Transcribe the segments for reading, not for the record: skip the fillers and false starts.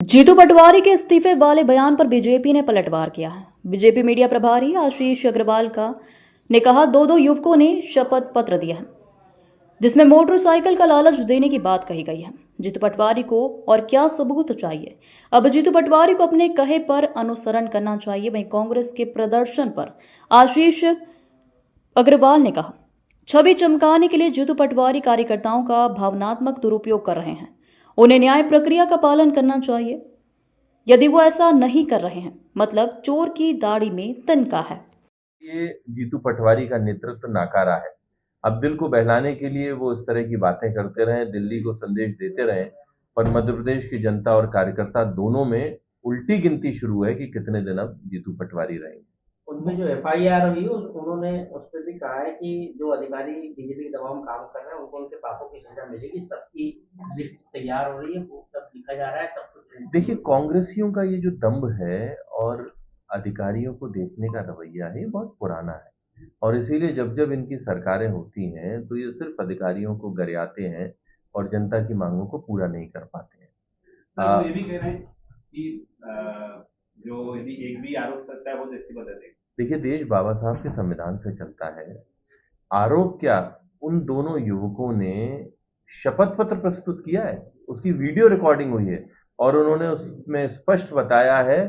जीतू पटवारी के इस्तीफे वाले बयान पर बीजेपी ने पलटवार किया है। बीजेपी मीडिया प्रभारी आशीष अग्रवाल का ने कहा दो युवकों ने शपथ पत्र दिया है जिसमें मोटरसाइकिल का लालच देने की बात कही गई है। जीतू पटवारी को और क्या सबूत चाहिए। अब जीतू पटवारी को अपने कहे पर अनुसरण करना चाहिए। वहीं कांग्रेस के प्रदर्शन पर आशीष अग्रवाल ने कहा छवि चमकाने के लिए जीतू पटवारी कार्यकर्ताओं का भावनात्मक दुरुपयोग कर रहे हैं। उन्हें न्याय प्रक्रिया का पालन करना चाहिए। यदि वो ऐसा नहीं कर रहे हैं मतलब चोर की दाढ़ी में तिनका है। ये जीतू पटवारी का नेतृत्व नाकारा है। अब दिल को बहलाने के लिए वो इस तरह की बातें करते रहे, दिल्ली को संदेश देते रहे, पर मध्य प्रदेश की जनता और कार्यकर्ता दोनों में उल्टी गिनती शुरू है कि कितने दिन अब जीतू पटवारी रहेंगे। उनमें जो एफआईआर हुई उन्होंने उस पर भी कहा है कि जो अधिकारी बीजेपी के दबाव में काम कर रहे हैं उनको उनके पापों की सजा मिलेगी। सबकी लिस्ट तैयार हो रही है, वो सब लिखा जा रहा है, सब कुछ। देखिए, कांग्रेसियों का ये जो दम्भ है और अधिकारियों को देखने का रवैया है, ये बहुत पुराना है और इसीलिए जब जब इनकी सरकारें होती हैं तो ये सिर्फ अधिकारियों को गरियाते हैं और जनता की मांगों को पूरा नहीं कर पाते हैं। वो ये भी कह रहे हैं कि जो यदि एक भी आरोप करता है वो इस्तीफा दे देगा। देखिए, देश बाबा साहब के संविधान से चलता है। आरोप क्या, उन दोनों युवकों ने शपथ पत्र प्रस्तुत किया है, उसकी वीडियो रिकॉर्डिंग हुई है और उन्होंने उसमें स्पष्ट बताया है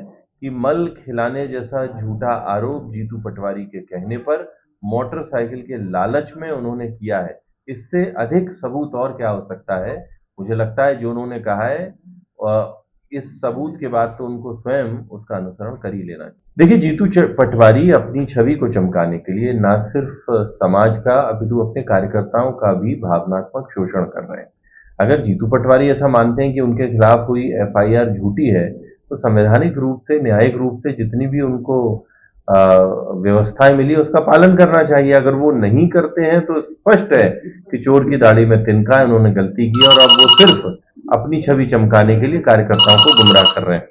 कि मल खिलाने जैसा झूठा आरोप जीतू पटवारी के कहने पर मोटरसाइकिल के लालच में उन्होंने किया है। इससे अधिक सबूत और क्या हो सकता है। मुझे लगता है जो उन्होंने कहा है इस सबूत के बाद तो उनको स्वयं उसका अनुसरण कर ही लेना चाहिए। देखिए, जीतू पटवारी अपनी छवि को चमकाने के लिए न सिर्फ समाज का अपितु अपने कार्यकर्ताओं का भी भावनात्मक शोषण कर रहे हैं। अगर जीतू पटवारी ऐसा मानते हैं कि उनके खिलाफ हुई एफआईआर झूठी है तो संवैधानिक रूप से, न्यायिक रूप से जितनी भी उनको व्यवस्थाएं मिली उसका पालन करना चाहिए। अगर वो नहीं करते हैं तो स्पष्ट है कि चोर की दाढ़ी में तिनका है, उन्होंने गलती की और अब वो सिर्फ अपनी छवि चमकाने के लिए कार्यकर्ताओं को गुमराह कर रहे हैं।